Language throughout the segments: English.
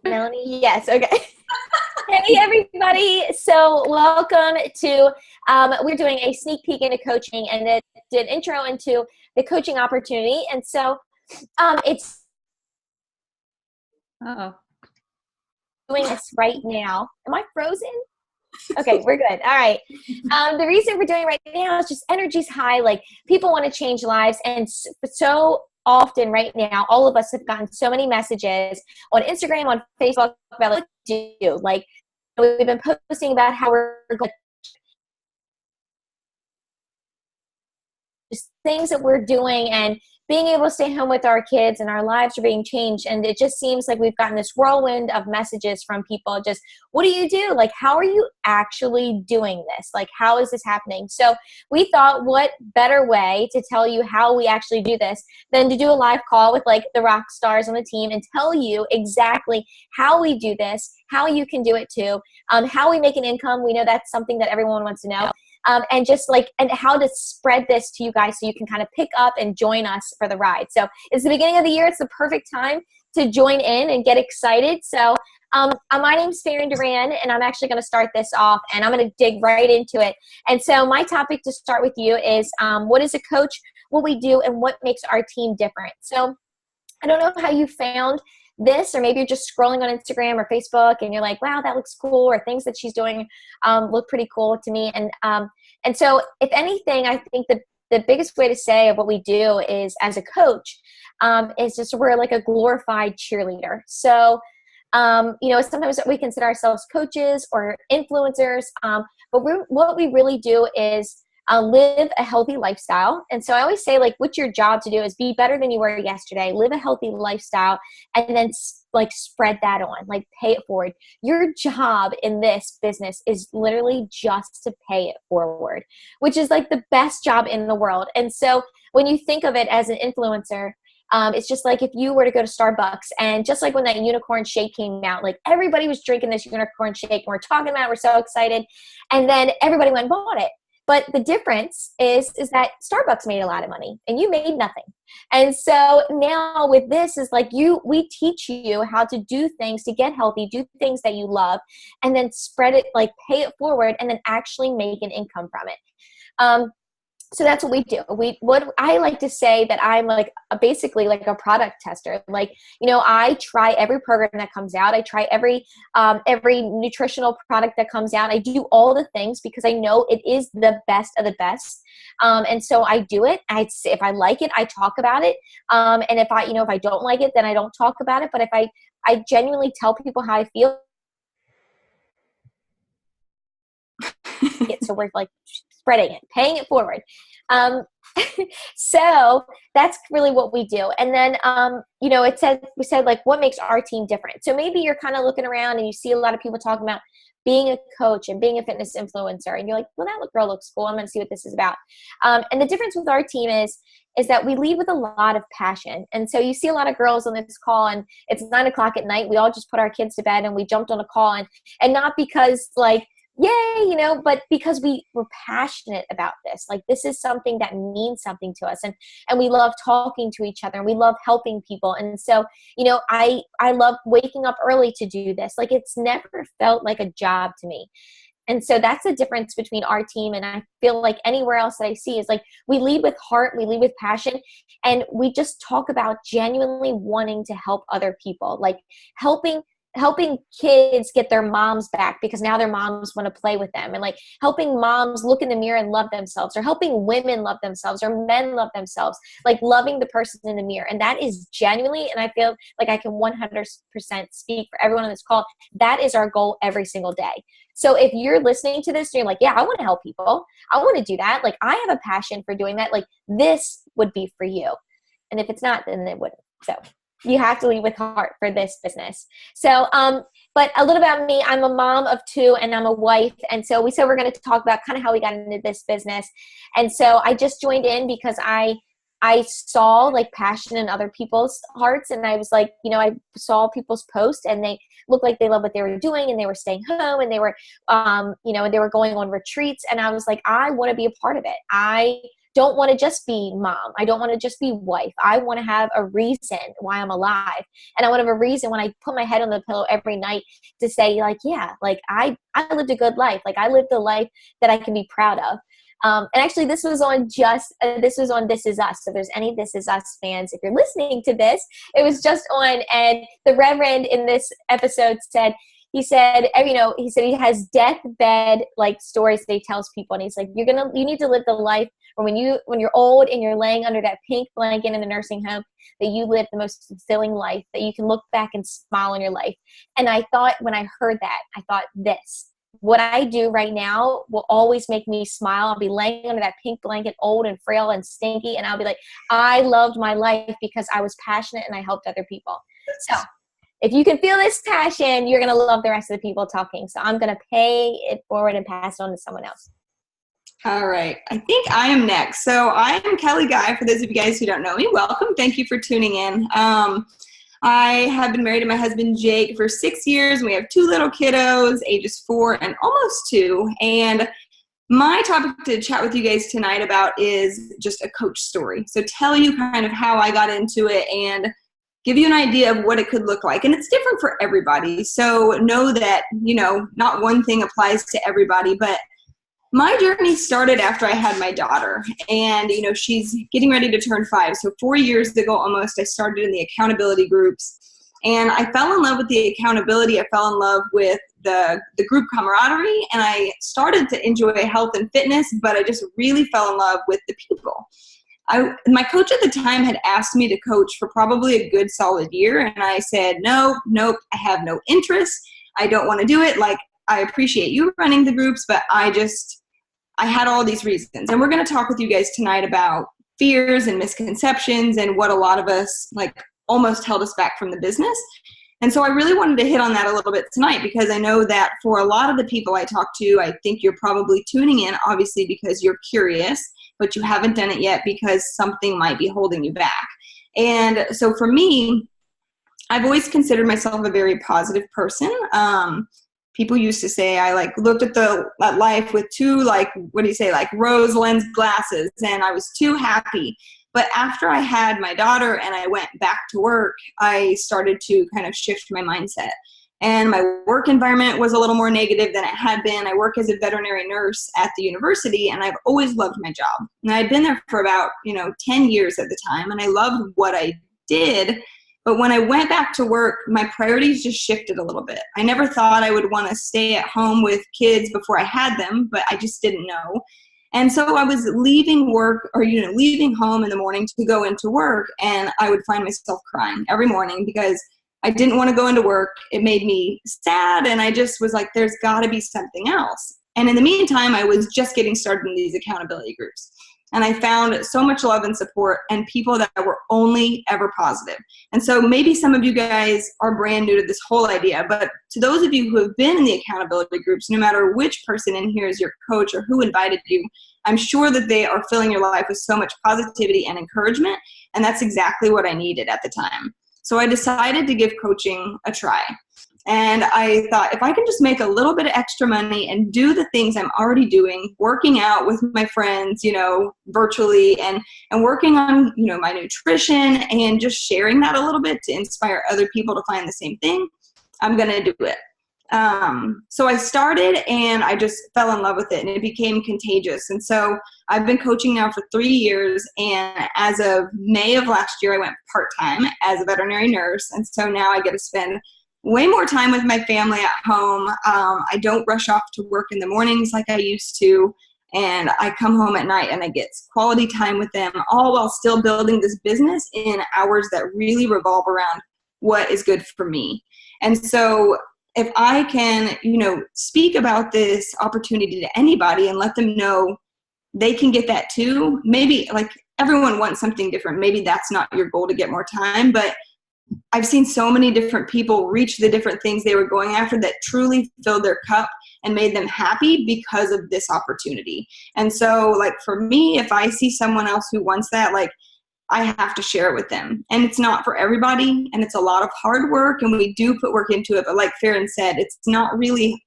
Melanie? Yes, okay. Hey, everybody. So, welcome to, we're doing a sneak peek into coaching and it did intro into the coaching opportunity. And so, it's Oh, doing this right now. Am I frozen? Okay, we're good. All right. The reason we're doing it right now is just energy's high. Like, people want to change lives. And so often right now, all of us have gotten so many messages on Instagram, on Facebook about what to do. Like, we've been posting about how we're going just things that we're doing and being able to stay home with our kids and our lives are being changed. And it just seems like we've gotten this whirlwind of messages from people. Just, what do you do? Like, how are you actually doing this? Like, how is this happening? So we thought, what better way to tell you how we actually do this than to do a live call with like the rock stars on the team and tell you exactly how we do this, how you can do it too, how we make an income. We know that's something that everyone wants to know. And just like, and how to spread this to you guys so you can kind of pick up and join us for the ride. So it's the beginning of the year. It's the perfect time to join in and get excited. So my name's Farron Duran, and I'm actually going to start this off, and I'm going to dig right into it. And so my topic to start with you is what is a coach, what we do, and what makes our team different. So I don't know how you found this, or maybe you're just scrolling on Instagram or Facebook and you're like, wow, that looks cool, or things that she's doing look pretty cool to me. And so if anything, I think the biggest way to say of what we do is, as a coach, is just we're like a glorified cheerleader. So sometimes we consider ourselves coaches or influencers, but what we really do is live a healthy lifestyle. And so I always say, like, what's your job to do is be better than you were yesterday, live a healthy lifestyle, and then like spread that on, like pay it forward. Your job in this business is literally just to pay it forward, which is like the best job in the world. And so when you think of it as an influencer, it's just like if you were to go to Starbucks, and just like when that unicorn shake came out, like everybody was drinking this unicorn shake and we're talking about it, we're so excited, and then everybody went and bought it. But the difference is that Starbucks made a lot of money and you made nothing. And so now with this is like we teach you how to do things to get healthy, do things that you love, and then spread it, like pay it forward, and then actually make an income from it. So that's what we do. What I like to say that I'm like basically like a product tester. Like, I try every program that comes out. I try every nutritional product that comes out. I do all the things because I know it is the best of the best. And so I do it. If I like it, I talk about it. And if I don't like it, then I don't talk about it. But if I genuinely tell people how I feel, so we're like spreading it, paying it forward. So that's really what we do. And then, we said like, what makes our team different? So maybe you're kind of looking around and you see a lot of people talking about being a coach and being a fitness influencer. And you're like, well, that girl looks cool. I'm going to see what this is about. And the difference with our team is that we lead with a lot of passion. And so you see a lot of girls on this call, and it's 9:00 at night. We all just put our kids to bed and we jumped on a call, and not because like, yay, but because we were passionate about this. Like, this is something that means something to us, and we love talking to each other, and we love helping people. And so, I love waking up early to do this. Like, it's never felt like a job to me. And so that's the difference between our team and I feel like anywhere else that I see is like, we lead with heart, we lead with passion, and we just talk about genuinely wanting to help other people, like helping kids get their moms back because now their moms want to play with them, and like helping moms look in the mirror and love themselves, or helping women love themselves, or men love themselves, like loving the person in the mirror. And that is genuinely, and I feel like I can 100% speak for everyone on this call, that is our goal every single day. So if you're listening to this and you're like, yeah, I want to help people, I want to do that, like I have a passion for doing that, like this would be for you. And if it's not, then it wouldn't. So you have to lead with heart for this business. So, but a little about me, I'm a mom of 2 and I'm a wife. And so we said we're going to talk about kind of how we got into this business. And so I just joined in because I saw like passion in other people's hearts. And I was like, I saw people's posts and they looked like they loved what they were doing, and they were staying home, and they were, and they were going on retreats. And I was like, I want to be a part of it. I don't want to just be mom. I don't want to just be wife. I want to have a reason why I'm alive. And I want to have a reason when I put my head on the pillow every night to say, like, yeah, like I lived a good life. Like I lived a life that I can be proud of. And actually, this was on This Is Us. So if there's any This Is Us fans, if you're listening to this, it was just on, and the Reverend in this episode said, he said he has deathbed like stories that he tells people, and he's like, you need to live the life where when you're old and you're laying under that pink blanket in the nursing home, that you live the most fulfilling life, that you can look back and smile in your life. And I thought, when I heard that, I thought, what I do right now will always make me smile. I'll be laying under that pink blanket, old and frail and stinky, and I'll be like, I loved my life because I was passionate and I helped other people. So if you can feel this passion, you're going to love the rest of the people talking. So I'm going to pay it forward and pass it on to someone else. All right. I think I am next. So I am Kelly Guy. For those of you guys who don't know me, welcome. Thank you for tuning in. I have been married to my husband, Jake, for 6 years. And we have 2 little kiddos, ages 4 and almost 2. And my topic to chat with you guys tonight about is just a coach story. So tell you kind of how I got into it and give you an idea of what it could look like. And it's different for everybody. So know that, not one thing applies to everybody, but my journey started after I had my daughter, and, she's getting ready to turn 5. So 4 years ago almost, I started in the accountability groups, and I fell in love with the accountability. I fell in love with the group camaraderie, and I started to enjoy health and fitness, but I just really fell in love with the people. My coach at the time had asked me to coach for probably a good solid year, and I said, nope, I have no interest. I don't want to do it. Like, I appreciate you running the groups, but I had all these reasons. And we're going to talk with you guys tonight about fears and misconceptions and what a lot of us almost held us back from the business. And so I really wanted to hit on that a little bit tonight, because I know that for a lot of the people I talk to, I think you're probably tuning in, obviously, because you're curious, but you haven't done it yet because something might be holding you back. And so for me, I've always considered myself a very positive person. People used to say I looked at life with 2 rose lens glasses, and I was too happy. But after I had my daughter and I went back to work, I started to kind of shift my mindset. And my work environment was a little more negative than it had been. I work as a veterinary nurse at the university, and I've always loved my job. And I'd been there for about 10 years at the time, and I loved what I did. But when I went back to work, my priorities just shifted a little bit. I never thought I would want to stay at home with kids before I had them, but I just didn't know. And so I was leaving work or, leaving home in the morning to go into work, and I would find myself crying every morning because I didn't want to go into work. It made me sad, and I just was like, there's got to be something else. And in the meantime, I was just getting started in these accountability groups. And I found so much love and support and people that were only ever positive. And so maybe some of you guys are brand new to this whole idea, but to those of you who have been in the accountability groups, no matter which person in here is your coach or who invited you, I'm sure that they are filling your life with so much positivity and encouragement. And that's exactly what I needed at the time. So I decided to give coaching a try. And I thought, if I can just make a little bit of extra money and do the things I'm already doing, working out with my friends, virtually, and working on, my nutrition and just sharing that a little bit to inspire other people to find the same thing, I'm going to do it. So I started and I just fell in love with it, and it became contagious. And so I've been coaching now for 3 years, and as of May of last year, I went part-time as a veterinary nurse. And so now I get to spend way more time with my family at home. I don't rush off to work in the mornings like I used to, and I come home at night and I get quality time with them, all while still building this business in hours that really revolve around what is good for me. And so if I can, speak about this opportunity to anybody and let them know they can get that too, maybe everyone wants something different. Maybe that's not your goal to get more time, but I've seen so many different people reach the different things they were going after that truly filled their cup and made them happy because of this opportunity. And so for me, if I see someone else who wants that, I have to share it with them. And it's not for everybody, and it's a lot of hard work, and we do put work into it. But like Farron said, it's not really,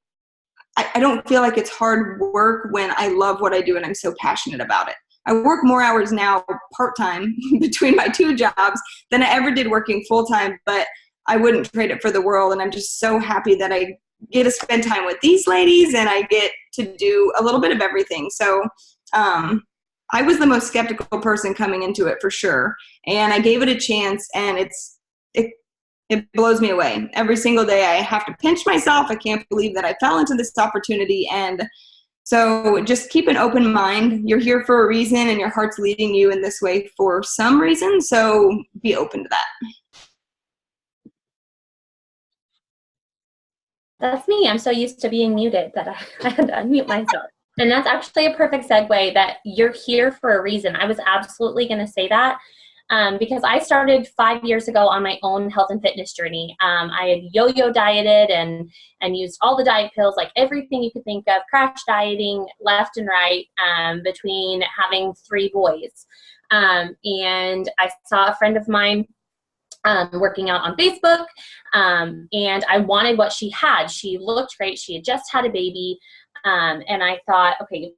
I don't feel like it's hard work when I love what I do and I'm so passionate about it. I work more hours now part-time between my 2 jobs than I ever did working full-time, but I wouldn't trade it for the world. And I'm just so happy that I get to spend time with these ladies and I get to do a little bit of everything. So I was the most skeptical person coming into it for sure. And I gave it a chance, and it blows me away. Every single day I have to pinch myself. I can't believe that I fell into this opportunity. And so just keep an open mind. You're here for a reason, and your heart's leading you in this way for some reason. So be open to that. That's me. I'm so used to being muted that I had to unmute myself. And that's actually a perfect segue, that you're here for a reason. I was absolutely going to say that because I started 5 years ago on my own health and fitness journey. I had yo-yo dieted and used all the diet pills, like everything you could think of, crash dieting left and right, between having 3 boys. And I saw a friend of mine working out on Facebook, and I wanted what she had. She looked great. She had just had a baby. And I thought, okay,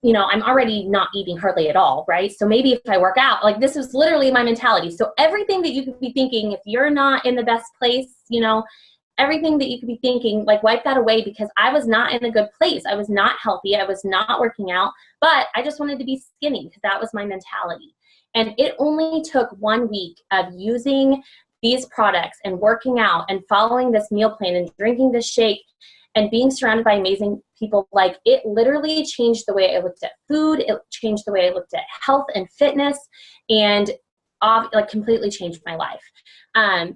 you know, I'm already not eating hardly at all, right? So maybe if I work out, like, this is literally my mentality. So everything that you could be thinking, if you're not in the best place, you know, everything that you could be thinking, like, wipe that away, because I was not in a good place. I was not healthy. I was not working out, but I just wanted to be skinny because that was my mentality. And it only took 1 week of using these products and working out and following this meal plan and drinking this shake and being surrounded by amazing people. Like, it literally changed the way I looked at food. It changed the way I looked at health and fitness, and like completely changed my life.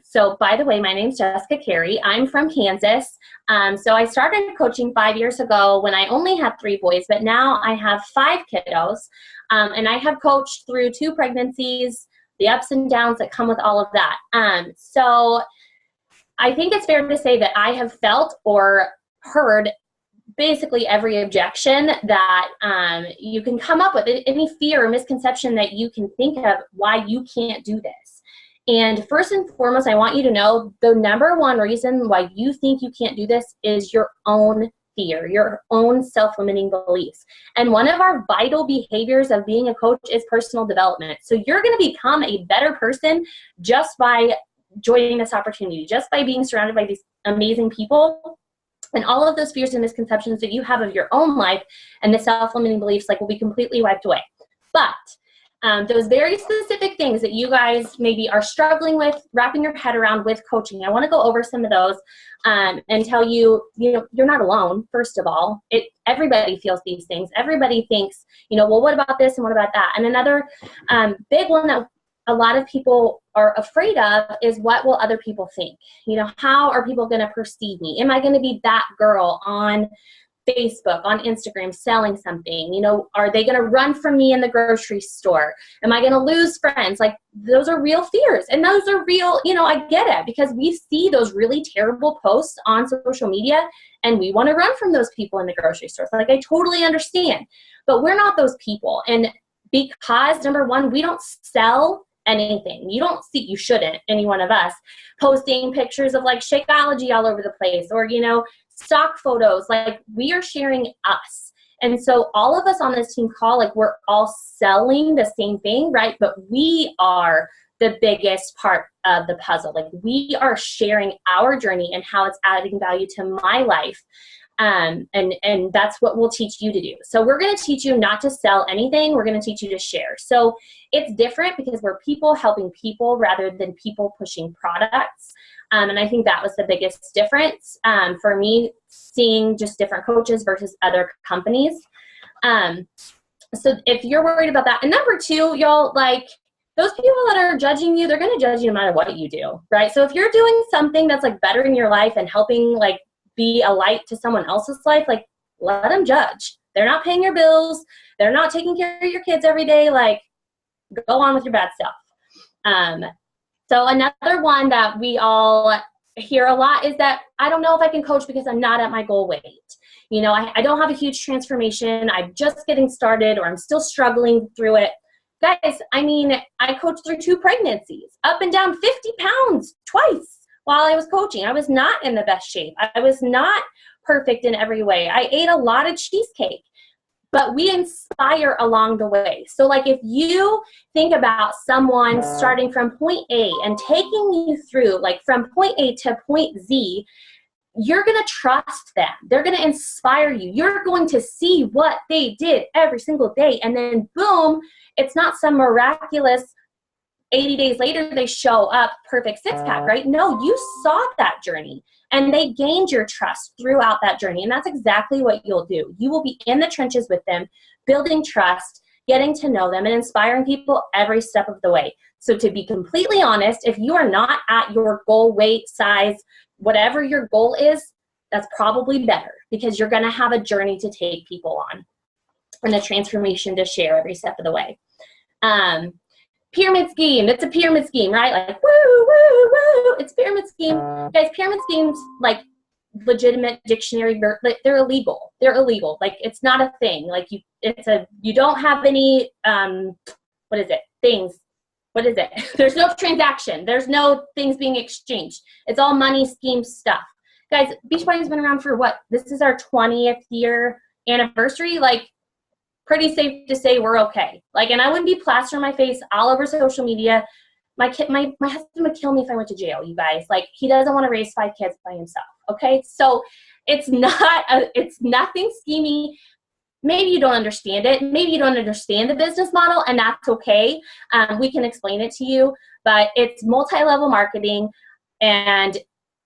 So by the way, my name's Jessica Carey. I'm from Kansas. So I started coaching 5 years ago when I only had 3 boys, but now I have 5 kiddos. And I have coached through 2 pregnancies, the ups and downs that come with all of that. So I think it's fair to say that I have felt or heard basically every objection that you can come up with, any fear or misconception that you can think of why you can't do this. And first and foremost, I want you to know the number one reason why you think you can't do this is your own fear, your own self-limiting beliefs. And one of our vital behaviors of being a coach is personal development. So you're going to become a better person just by joining this opportunity, just by being surrounded by these amazing people. And all of those fears and misconceptions that you have of your own life and the self-limiting beliefs, like, will be completely wiped away. But those very specific things that you guys maybe are struggling with wrapping your head around with coaching, I want to go over some of those and tell you, you know, you're not alone. First of all, everybody feels these things. Everybody thinks, you know, well, what about this and what about that? And another big one that a lot of people are afraid of is, what will other people think? You know, how are people going to perceive me? Am I going to be that girl on Facebook, on Instagram, selling something? You know, are they going to run from me in the grocery store? Am I going to lose friends? Like, those are real fears. And those are real, you know, I get it, because we see those really terrible posts on social media and we want to run from those people in the grocery store. So, like, I totally understand, but we're not those people. And because, number one, we don't sell anything. You shouldn't, any one of us, posting pictures of like Shakeology all over the place, or, you know, stock photos. Like, we are sharing us. And so all of us on this team call, like, we're all selling the same thing, right? But we are the biggest part of the puzzle. Like, we are sharing our journey and how it's adding value to my life. And that's what we'll teach you to do. So we're going to teach you not to sell anything. We're going to teach you to share. So it's different because we're people helping people rather than people pushing products. And I think that was the biggest difference for me, seeing just different coaches versus other companies. So if you're worried about that, and number 2, y'all, like, those people that are judging you, they're going to judge you no matter what you do, right? So if you're doing something that's like bettering your life and helping, like, be a light to someone else's life, like, let them judge. They're not paying your bills. They're not taking care of your kids every day. Like, go on with your bad stuff. So another one that we all hear a lot is that, I don't know if I can coach because I'm not at my goal weight. You know, I don't have a huge transformation. I'm just getting started, or I'm still struggling through it. Guys, I mean, I coached through 2 pregnancies, up and down 50 pounds twice. While I was coaching, I was not in the best shape. I was not perfect in every way. I ate a lot of cheesecake, but we inspire along the way. So like if you think about someone starting from point A and taking you through like from point A to point Z, you're going to trust them. They're going to inspire you. You're going to see what they did every single day. And then boom, it's not some miraculous 80 days later they show up perfect six-pack, right? No, you saw that journey and they gained your trust throughout that journey. And that's exactly what you'll do. You will be in the trenches with them, building trust, getting to know them, and inspiring people every step of the way. So to be completely honest, if you are not at your goal, weight, size, whatever your goal is, that's probably better because you're going to have a journey to take people on and a transformation to share every step of the way. Pyramid scheme. It's a pyramid scheme, right? Like, woo, woo, woo. It's a pyramid scheme. Guys, pyramid schemes, like legitimate dictionary, they're illegal. They're illegal. Like, it's not a thing. Like, you don't have any, what is it? Things. What is it? There's no transaction. There's no things being exchanged. It's all money scheme stuff. Guys, Beachbody's been around for what? This is our 20th year anniversary. Like, pretty safe to say we're okay. Like, and I wouldn't be plastering my face all over social media. My husband would kill me if I went to jail, you guys. Like, he doesn't want to raise 5 kids by himself, okay? So it's nothing schemy. Maybe you don't understand it. Maybe you don't understand the business model, and that's okay. We can explain it to you, but it's multi-level marketing, and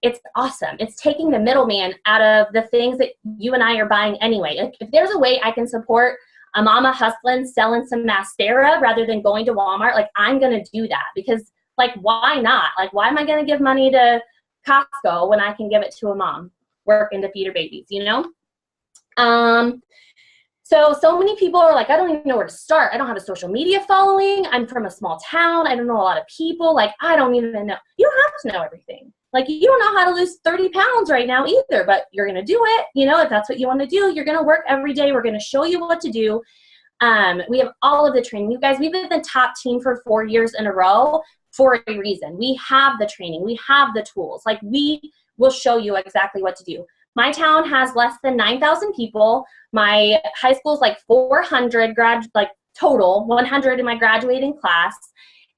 it's awesome. It's taking the middleman out of the things that you and I are buying anyway. Like, if there's a way I can support a mama hustling, selling some mascara rather than going to Walmart, like, I'm going to do that because, like, why not? Like, why am I going to give money to Costco when I can give it to a mom working to feed her babies, you know? So many people are like, I don't even know where to start. I don't have a social media following. I'm from a small town. I don't know a lot of people. Like, I don't even know. You don't have to know everything. Like, you don't know how to lose 30 pounds right now either, but you're going to do it. You know, if that's what you want to do, you're going to work every day. We're going to show you what to do. We have all of the training. You guys, we've been the top team for 4 years in a row for a reason. We have the training. We have the tools. Like, we will show you exactly what to do. My town has less than 9,000 people. My high school is like 400 total, 100 in my graduating class.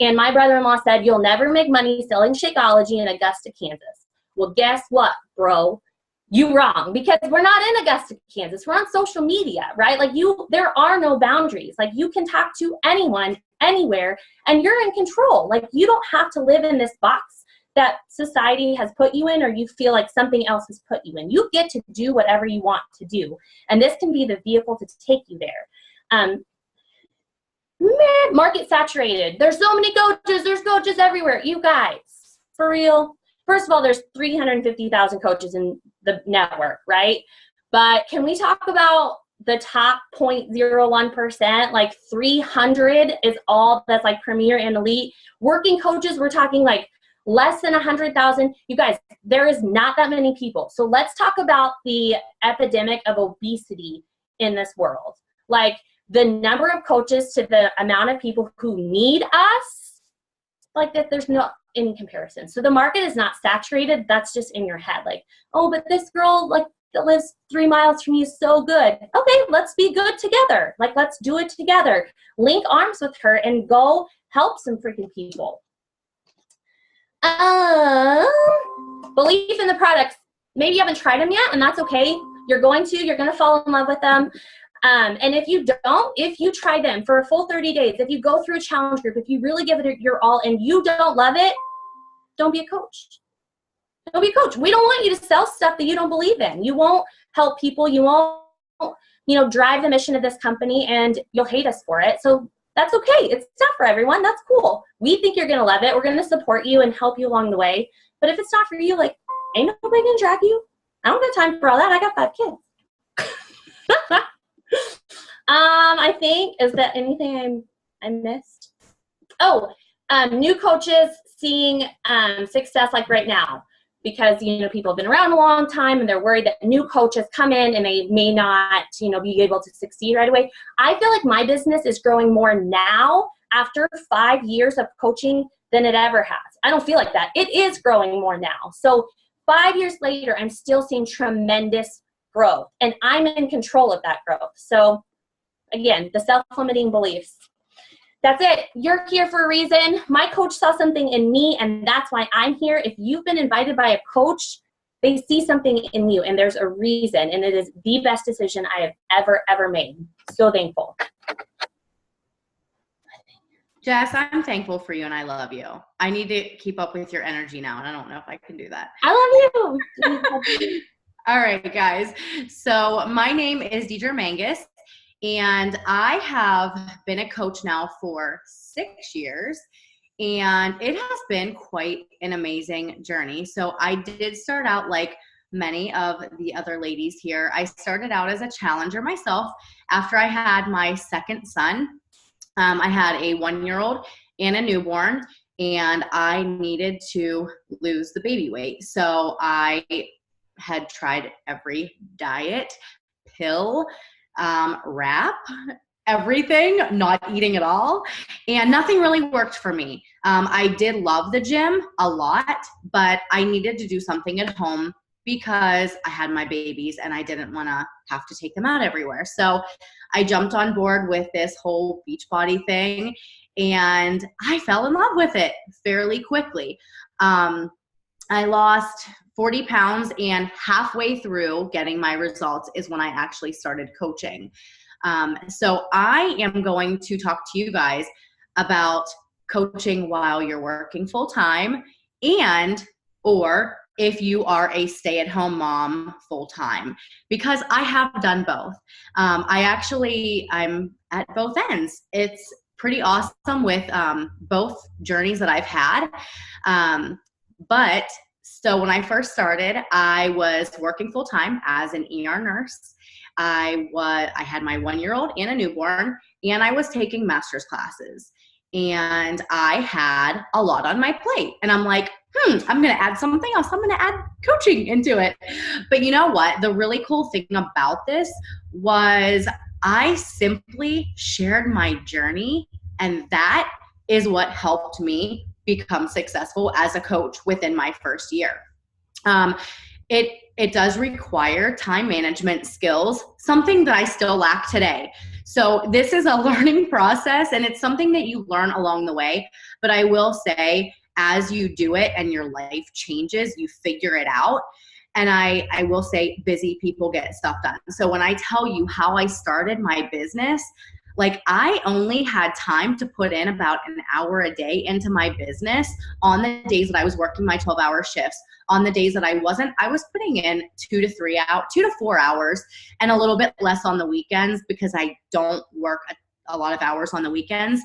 And my brother-in-law said, you'll never make money selling Shakeology in Augusta, Kansas. Well, guess what, bro? You wrong, because we're not in Augusta, Kansas. We're on social media, right? Like, there are no boundaries. Like, you can talk to anyone, anywhere, and you're in control. Like, you don't have to live in this box that society has put you in, or you feel like something else has put you in. You get to do whatever you want to do. And this can be the vehicle to take you there. Market saturated. There's so many coaches. There's coaches everywhere. You guys, for real. First of all, there's 350,000 coaches in the network, right? But can we talk about the top 0.01%? Like, 300 is all that's like premier and elite. Working coaches, we're talking like less than 100,000. You guys, there is not that many people. So let's talk about the epidemic of obesity in this world. Like, the number of coaches to the amount of people who need us, like, that there's no any comparison. So the market is not saturated. That's just in your head. Like, oh, but this girl, like, that lives 3 miles from you is so good. Okay, let's be good together. Like, let's do it together. Link arms with her and go help some freaking people. Belief in the products. Maybe you haven't tried them yet, and that's okay. You're going to fall in love with them. And if you don't, if you try them for a full 30 days, if you go through a challenge group, if you really give it your all and you don't love it, don't be a coach. Don't be a coach. We don't want you to sell stuff that you don't believe in. You won't help people. You won't, drive the mission of this company, and you'll hate us for it. So that's okay. It's not for everyone. That's cool. We think you're going to love it. We're going to support you and help you along the way. But if it's not for you, like, ain't nobody going to drag you. I don't got time for all that. I got 5 kids. I think, is that anything I missed? Oh, new coaches seeing success like right now, because, people have been around a long time and they're worried that new coaches come in and they may not, be able to succeed right away. I feel like my business is growing more now after 5 years of coaching than it ever has. I don't feel like that. It is growing more now. So 5 years later, I'm still seeing tremendous growth, and I'm in control of that growth. So again, the self-limiting beliefs. That's it. You're here for a reason. My coach saw something in me, and that's why I'm here. If you've been invited by a coach, they see something in you, and there's a reason, and it is the best decision I have ever made. So thankful. Jess, I'm thankful for you, and I love you. I need to keep up with your energy now, and I don't know if I can do that. I love you. All right, guys. So my name is Deidre Mangus, and I have been a coach now for 6 years, and it has been quite an amazing journey. So I did start out like many of the other ladies here. I started out as a challenger myself after I had my second son. I had a 1-year-old and a newborn, and I needed to lose the baby weight. So I had tried every diet, pill, wrap, everything, not eating at all, and nothing really worked for me. I did love the gym a lot, but I needed to do something at home because I had my babies and I didn't want to have to take them out everywhere. So I jumped on board with this whole Beachbody thing, and I fell in love with it fairly quickly. I lost 40 pounds, and halfway through getting my results is when I actually started coaching. So I am going to talk to you guys about coaching while you're working full time, and or if you are a stay-at-home mom full-time, because I have done both. I'm at both ends. It's pretty awesome with both journeys that I've had. But so when I first started, I was working full-time as an ER nurse. I had my 1-year-old and a newborn, and I was taking master's classes. And I had a lot on my plate. And I'm like, I'm going to add something else. I'm going to add coaching into it. But you know what? The really cool thing about this was I simply shared my journey, and that is what helped me become successful as a coach within my first year. It does require time management skills, something that I still lack today. So this is a learning process, and it's something that you learn along the way. But I will say, as you do it and your life changes, you figure it out. And I will say, busy people get stuff done. So when I tell you how I started my business, like I only had time to put in about an hour a day into my business on the days that I was working my 12-hour shifts. On the days that I wasn't, I was putting in 2 to 4 hours, and a little bit less on the weekends because I don't work a lot of hours on the weekends.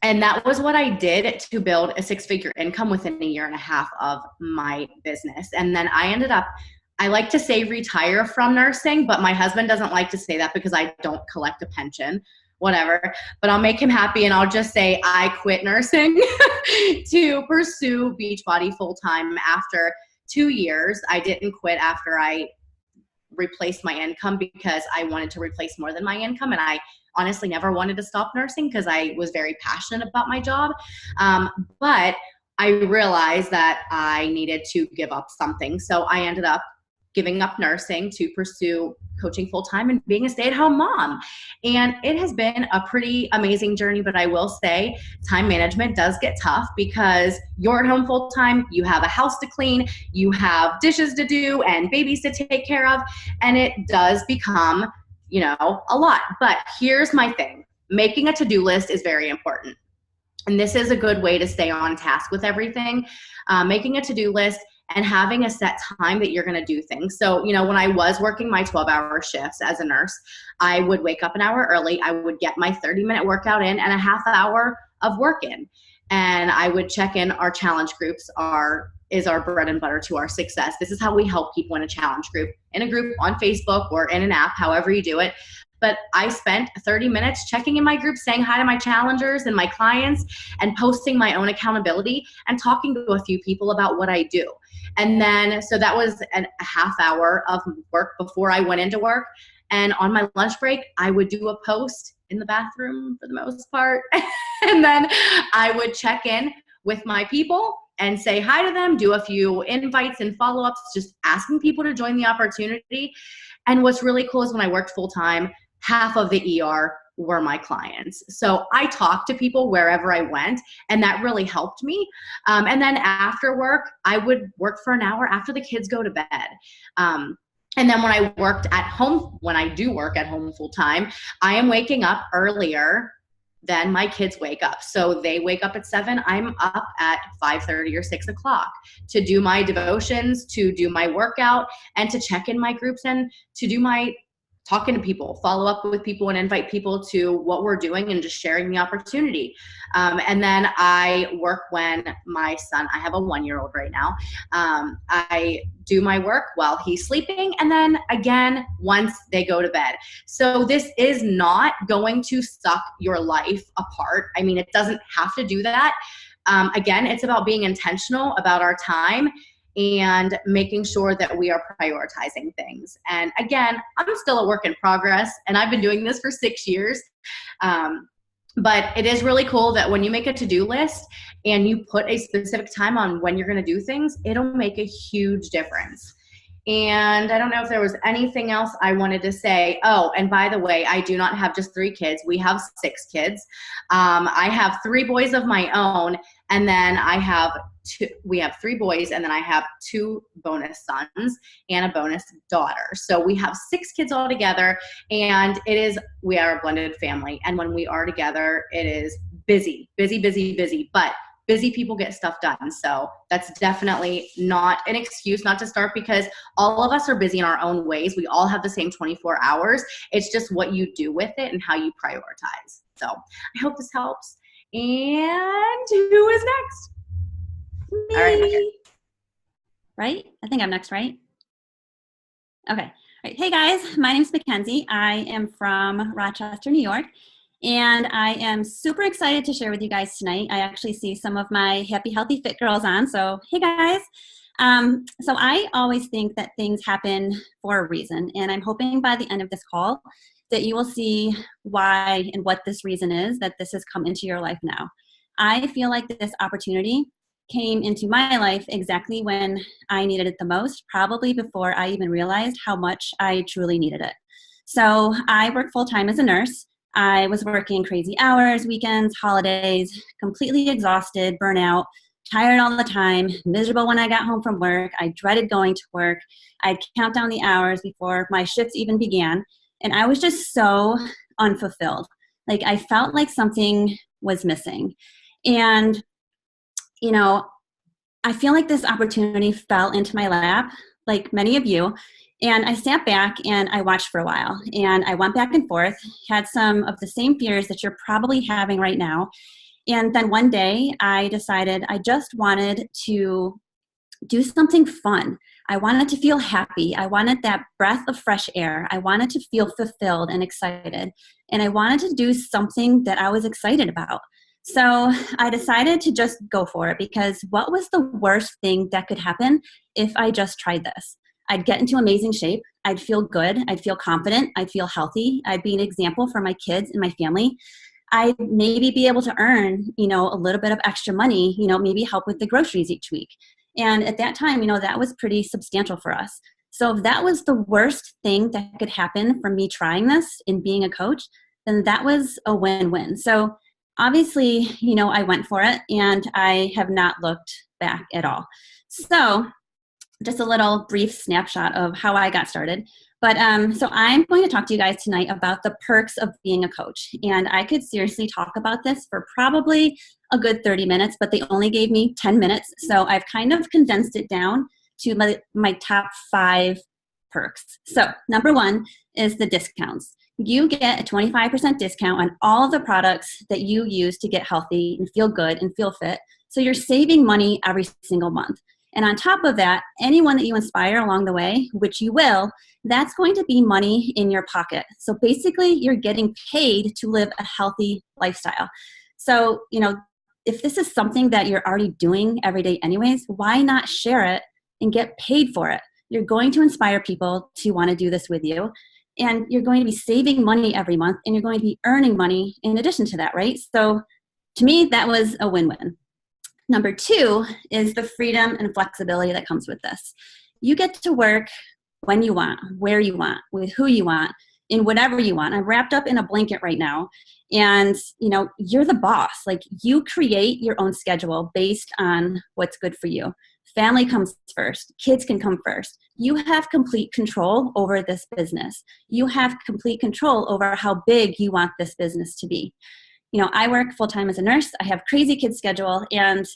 And that was what I did to build a 6-figure income within a year and a half of my business. And then I ended up, I like to say retire from nursing, but my husband doesn't like to say that because I don't collect a pension, whatever. But I'll make him happy, and I'll just say I quit nursing to pursue Beachbody full-time after 2 years. I didn't quit after I replaced my income because I wanted to replace more than my income, and I honestly never wanted to stop nursing because I was very passionate about my job. But I realized that I needed to give up something. So I ended up giving up nursing to pursue coaching full-time and being a stay-at-home mom. And it has been a pretty amazing journey, but I will say time management does get tough because you're at home full-time, you have a house to clean, you have dishes to do and babies to take care of, and it does become, a lot. But here's my thing. Making a to-do list is very important. And this is a good way to stay on task with everything. Making a to-do list and having a set time that you're going to do things. So, when I was working my 12-hour shifts as a nurse, I would wake up an hour early. I would get my 30-minute workout in and a half hour of work in. And I would check in. Our challenge groups is our bread and butter to our success. This is how we help people in a challenge group, in a group on Facebook or in an app, however you do it. But I spent 30 minutes checking in my group, saying hi to my challengers and my clients, and posting my own accountability and talking to a few people about what I do. And then, so that was a half hour of work before I went into work. And on my lunch break, I would do a post in the bathroom for the most part. And then I would check in with my people and say hi to them, do a few invites and follow-ups, just asking people to join the opportunity. And what's really cool is when I worked full-time, half of the ER were my clients. So I talked to people wherever I went, and that really helped me. And then after work, I would work for an hour after the kids go to bed. And then when I worked at home, when I do work at home full time, I am waking up earlier than my kids wake up. So they wake up at 7. I'm up at 5:30 or 6 o'clock to do my devotions, to do my workout, and to check in my groups and to do my talking to people, follow up with people, and invite people to what we're doing and just sharing the opportunity. And then I work when my son, I have a 1-year-old right now. I do my work while he's sleeping, and then again, once they go to bed. So this is not going to suck your life apart. I mean, it doesn't have to do that. Again, it's about being intentional about our time and making sure that we are prioritizing things. And again, I'm still a work in progress, and I've been doing this for 6 years. But it is really cool that when you make a to-do list and you put a specific time on when you're going to do things, it'll make a huge difference. And I don't know if there was anything else I wanted to say. Oh, and by the way, I do not have just 3 kids. We have 6 kids. I have 3 boys of my own, and then we have 3 boys, and then I have 2 bonus sons and a bonus daughter. So we have 6 kids all together, and we are a blended family. And when we are together, it is busy, but busy people get stuff done. So that's definitely not an excuse not to start, because all of us are busy in our own ways. We all have the same 24 hours. It's just what you do with it and how you prioritize. So I hope this helps. And who is next? Me. All right. Right? I think I'm next, right? Okay. All right. Hey guys, my name is Mackenzie. I am from Rochester, New York, and I am super excited to share with you guys tonight. I actually see some of my happy, healthy, fit girls on. So, hey guys. So I always think that things happen for a reason, and I'm hoping by the end of this call that you will see why and what this reason is that this has come into your life now. I feel like this opportunity came into my life exactly when I needed it the most, probably before I even realized how much I truly needed it. So I work full-time as a nurse. I was working crazy hours, weekends, holidays, completely exhausted, burnout, tired all the time, miserable when I got home from work. I dreaded going to work. I'd count down the hours before my shifts even began. And I was just so unfulfilled. Like I felt like something was missing. And, you know, I feel like this opportunity fell into my lap, like many of you. And I sat back and I watched for a while. And I went back and forth, had some of the same fears that you're probably having right now. And then one day I decided I just wanted to do something fun. I wanted to feel happy. I wanted that breath of fresh air. I wanted to feel fulfilled and excited. And I wanted to do something that I was excited about. So I decided to just go for it, because what was the worst thing that could happen if I just tried this? I'd get into amazing shape. I'd feel good. I'd feel confident. I'd feel healthy. I'd be an example for my kids and my family. I'd maybe be able to earn, a little bit of extra money, maybe help with the groceries each week. And at that time, that was pretty substantial for us. So if that was the worst thing that could happen from me trying this and being a coach, then that was a win-win. So obviously, I went for it, and I have not looked back at all. So just a little brief snapshot of how I got started. But so I'm going to talk to you guys tonight about the perks of being a coach. And I could seriously talk about this for probably a good 30 minutes, but they only gave me 10 minutes. So I've kind of condensed it down to my top 5 perks. So number 1 is the discounts. You get a 25% discount on all of the products that you use to get healthy and feel good and feel fit. So you're saving money every single month. And on top of that, anyone that you inspire along the way, which you will, that's going to be money in your pocket. So basically, you're getting paid to live a healthy lifestyle. So, if this is something that you're already doing every day anyways, why not share it and get paid for it? You're going to inspire people to want to do this with you. And you're going to be saving money every month, and you're going to be earning money in addition to that, right? So to me, that was a win-win. Number 2 is the freedom and flexibility that comes with this. You get to work when you want, where you want, with who you want, in whatever you want. I'm wrapped up in a blanket right now. And, you know, you're the boss. Like, you create your own schedule based on what's good for you. Family comes first. Kids can come first. You have complete control over this business. You have complete control over how big you want this business to be. You know, I work full-time as a nurse. I have crazy kid schedule. And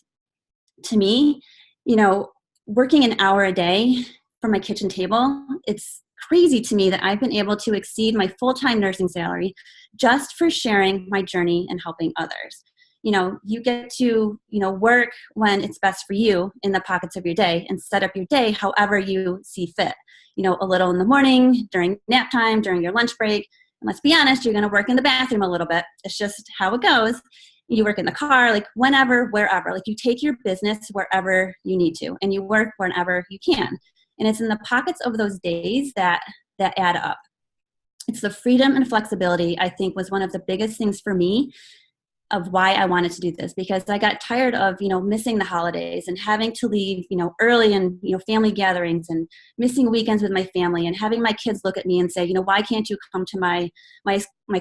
to me, you know, working an hour a day from my kitchen table, it's crazy to me that I've been able to exceed my full-time nursing salary just for sharing my journey and helping others. You know, you get to, you know, work when it's best for you in the pockets of your day and set up your day however you see fit. You know, a little in the morning, during nap time, during your lunch break. And let's be honest, you're going to work in the bathroom a little bit. It's just how it goes. You work in the car, like whenever, wherever. Like, you take your business wherever you need to, and you work whenever you can. And it's in the pockets of those days that add up. It's the freedom and flexibility, I think, was one of the biggest things for me of why I wanted to do this, because I got tired of, you know, missing the holidays and having to leave, you know, early and, you know, family gatherings and missing weekends with my family and having my kids look at me and say, you know, why can't you come to my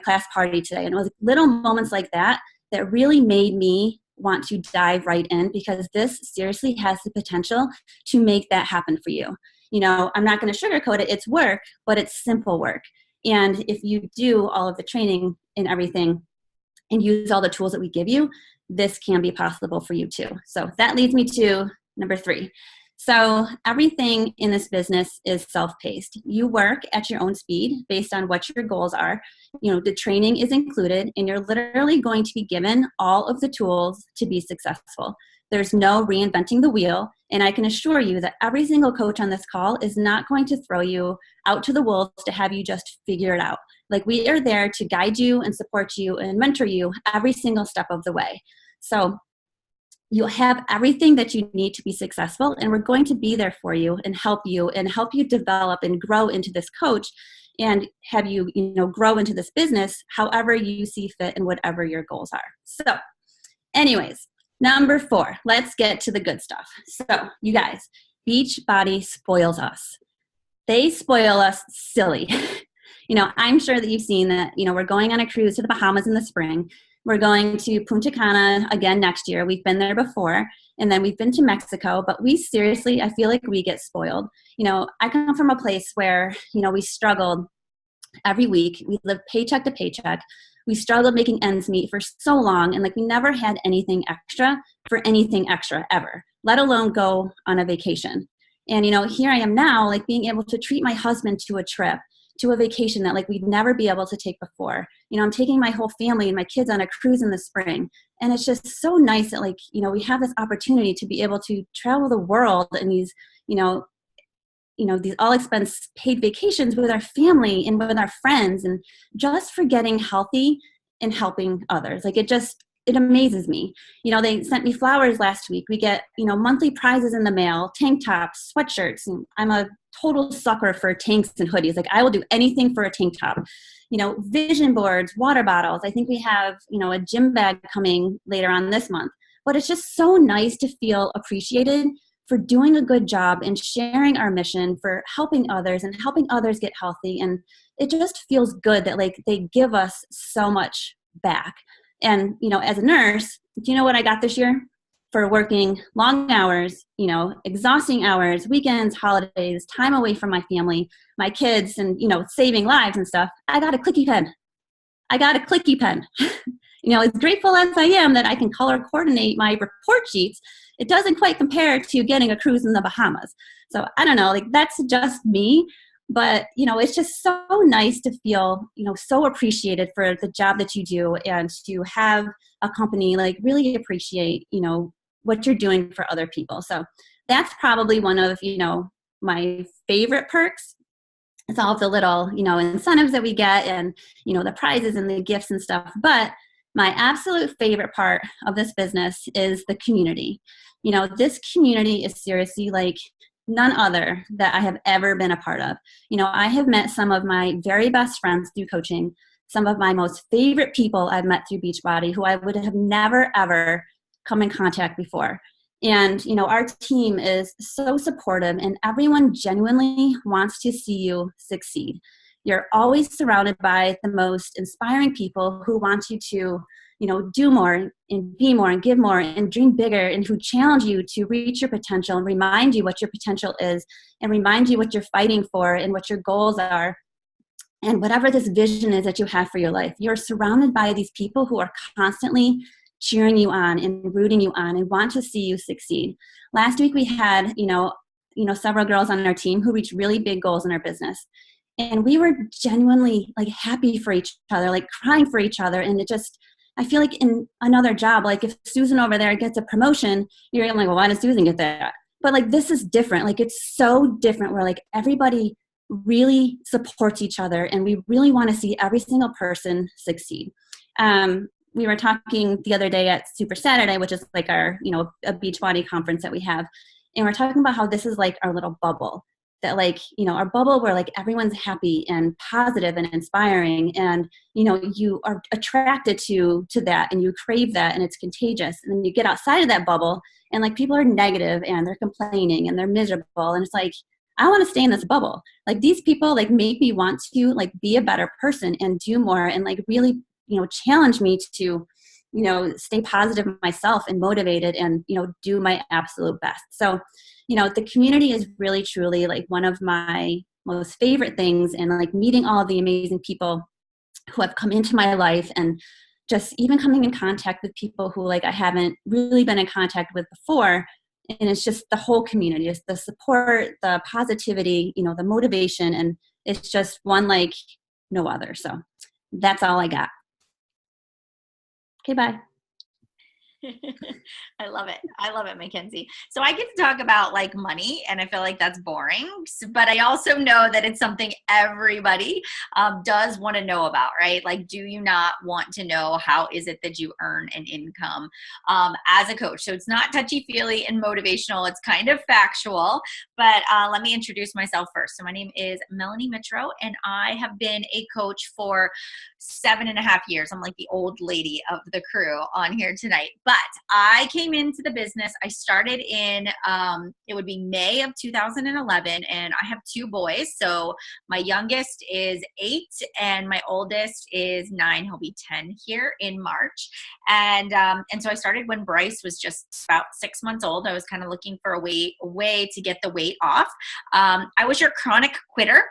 class party today? And it was little moments like that that really made me want to dive right in, because this seriously has the potential to make that happen for you. You know, I'm not going to sugarcoat it. It's work, but it's simple work. And if you do all of the training and everything and use all the tools that we give you, this can be possible for you too. So that leads me to number 3. So everything in this business is self-paced. You work at your own speed based on what your goals are. You know, the training is included, and you're literally going to be given all of the tools to be successful. There's no reinventing the wheel, and I can assure you that every single coach on this call is not going to throw you out to the wolves to have you just figure it out. Like, we are there to guide you and support you and mentor you every single step of the way. So you'll have everything that you need to be successful, and we're going to be there for you and help you develop and grow into this coach and have you, you know, grow into this business however you see fit and whatever your goals are. So anyways, number 4, let's get to the good stuff. So you guys, Beachbody spoils us. They spoil us silly. You know, I'm sure that you've seen that, you know, we're going on a cruise to the Bahamas in the spring. We're going to Punta Cana again next year. We've been there before. And then we've been to Mexico. But we seriously, I feel like we get spoiled. You know, I come from a place where, you know, we struggled every week. We lived paycheck to paycheck. We struggled making ends meet for so long. And like, we never had anything extra for anything extra ever, let alone go on a vacation. And, you know, here I am now, like, being able to treat my husband to a trip, to a vacation that like we'd never be able to take before. You know, I'm taking my whole family and my kids on a cruise in the spring. And it's just so nice that, like, you know, we have this opportunity to be able to travel the world in these, you know, these all expense paid vacations with our family and with our friends, and just for getting healthy and helping others. Like, it amazes me. You know, they sent me flowers last week. We get, you know, monthly prizes in the mail, tank tops, sweatshirts. And I'm a total sucker for tanks and hoodies. Like, I will do anything for a tank top. You know, vision boards, water bottles. I think we have, you know, a gym bag coming later on this month. But it's just so nice to feel appreciated for doing a good job and sharing our mission, for helping others and helping others get healthy. And it just feels good that, like, they give us so much back. And, you know, as a nurse, do you know what I got this year? For working long hours, you know, exhausting hours, weekends, holidays, time away from my family, my kids, and, you know, saving lives and stuff. I got a clicky pen. You know, as grateful as I am that I can color coordinate my report sheets, it doesn't quite compare to getting a cruise in the Bahamas. So I don't know, like, that's just me. But, you know, it's just so nice to feel, you know, so appreciated for the job that you do, and to have a company like really appreciate, you know, what you're doing for other people. So that's probably one of, you know, my favorite perks. It's all of the little, you know, incentives that we get, and, you know, the prizes and the gifts and stuff. But my absolute favorite part of this business is the community. You know, this community is seriously like none other that I have ever been a part of. You know, I have met some of my very best friends through coaching, some of my most favorite people I've met through Beachbody, who I would have never, ever come in contact before. And, you know, our team is so supportive, and everyone genuinely wants to see you succeed. You're always surrounded by the most inspiring people who want you to, do more and be more and give more and dream bigger, and who challenge you to reach your potential and remind you what your potential is and remind you what you're fighting for and what your goals are. And whatever this vision is that you have for your life, you're surrounded by these people who are constantly cheering you on and rooting you on and want to see you succeed. Last week we had, several girls on our team who reached really big goals in our business. And we were genuinely like happy for each other, like crying for each other. And I feel like in another job, like if Susan over there gets a promotion, you're like, well, why did Susan get that? But like, this is different. Like, it's so different where like everybody really supports each other and we really want to see every single person succeed. We were talking the other day at Super Saturday, which is like our, a Beachbody conference that we have. And we're talking about how this is like our little bubble. That like, our bubble where like everyone's happy and positive and inspiring, and, you are attracted to that and you crave that and it's contagious. And then you get outside of that bubble and like people are negative and they're complaining and they're miserable. And it's like, I want to stay in this bubble. Like these people like make me want to like be a better person and do more and like really, challenge me to, stay positive myself and motivated and, do my absolute best. So, the community is really truly like one of my most favorite things, and like meeting all of the amazing people who have come into my life and just even coming in contact with people who like I haven't really been in contact with before. And it's just the whole community, it's the support, the positivity, the motivation, and it's just one like no other. So that's all I got. Okay, bye. I love it. I love it, Mackenzie. So I get to talk about like money, and I feel like that's boring, but I also know that it's something everybody does want to know about, right? Like, do you not want to know how is it that you earn an income as a coach? So it's not touchy-feely and motivational. It's kind of factual, but let me introduce myself first. So my name is Melanie Mitro, and I have been a coach for 7.5 years. I'm like the old lady of the crew on here tonight. But I came into the business, I started in, it would be May of 2011, and I have 2 boys. So my youngest is 8 and my oldest is 9. He'll be 10 here in March. And so I started when Bryce was just about 6 months old. I was kind of looking for a way to get the weight off. I was your chronic quitter.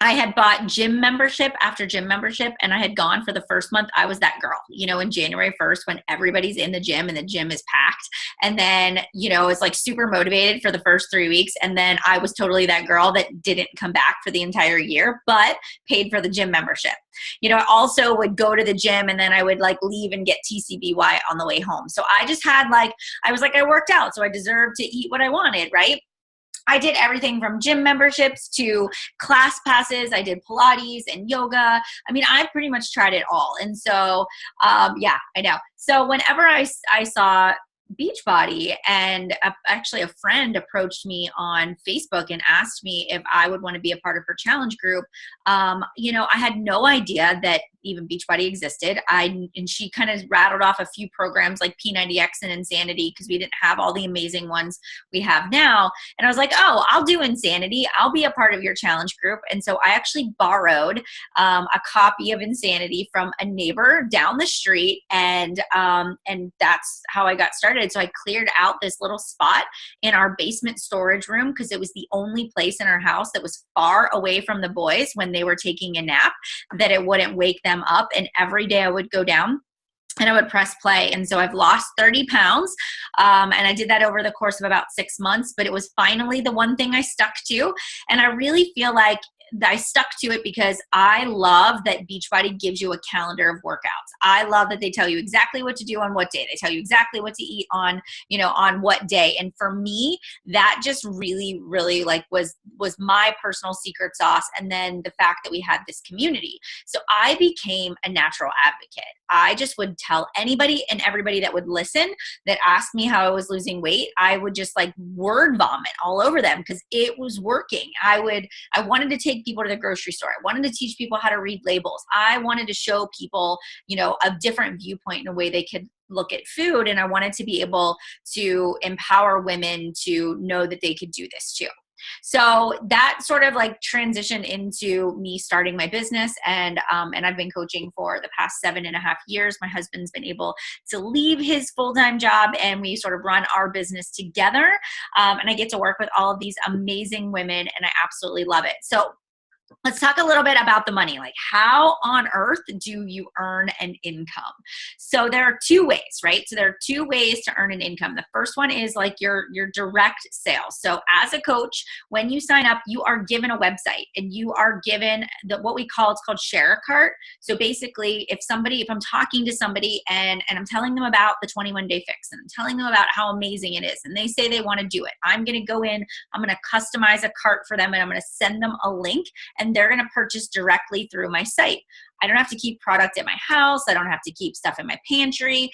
I had bought gym membership after gym membership, and I had gone for the first month. I was that girl, in January 1st when everybody's in the gym and the gym is packed. And then, it's like super motivated for the first 3 weeks. And then I was totally that girl that didn't come back for the entire year, but paid for the gym membership. I also would go to the gym and then I would like leave and get TCBY on the way home. So I just had I worked out, so I deserved to eat what I wanted, right? I did everything from gym memberships to class passes. I did Pilates and yoga. I mean, I pretty much tried it all. And so, yeah, I know. So whenever I saw Beachbody, and actually a friend approached me on Facebook and asked me if I would want to be a part of her challenge group. I had no idea that even Beachbody existed. And she kind of rattled off a few programs like P90X and Insanity, because we didn't have all the amazing ones we have now. And I was like, oh, I'll do Insanity. I'll be a part of your challenge group. And so I actually borrowed a copy of Insanity from a neighbor down the street. And that's how I got started. So I cleared out this little spot in our basement storage room because it was the only place in our house that was far away from the boys when they were taking a nap, that it wouldn't wake them up. And every day I would go down and I would press play. And so I've lost 30 pounds. And I did that over the course of about 6 months, but it was finally the one thing I stuck to. And I really feel like I stuck to it because I love that Beachbody gives you a calendar of workouts. I love that they tell you exactly what to do on what day. They tell you exactly what to eat on, on what day. And for me, that just really, really was my personal secret sauce. And then the fact that we had this community. So I became a natural advocate. I just would tell anybody and everybody that would listen that asked me how I was losing weight. I would just word vomit all over them because it was working. I wanted to take people to the grocery store. I wanted to teach people how to read labels. I wanted to show people, a different viewpoint in a way they could look at food. And I wanted to be able to empower women to know that they could do this too. So that sort of like transitioned into me starting my business, and I've been coaching for the past 7.5 years. My husband's been able to leave his full-time job, and we sort of run our business together. And I get to work with all of these amazing women, and I absolutely love it. So let's talk a little bit about the money. Like, how on earth do you earn an income? So there are 2 ways, right? So there are 2 ways to earn an income. The first one is like your direct sales. So as a coach, when you sign up, you are given a website, and you are given what we call, it's called Share a Cart. So basically, if I'm talking to somebody and I'm telling them about the 21-day fix, and I'm telling them about how amazing it is, and they say they want to do it, I'm going to go in, I'm going to customize a cart for them, and I'm going to send them a link, and they're going to purchase directly through my site. I don't have to keep product at my house. I don't have to keep stuff in my pantry.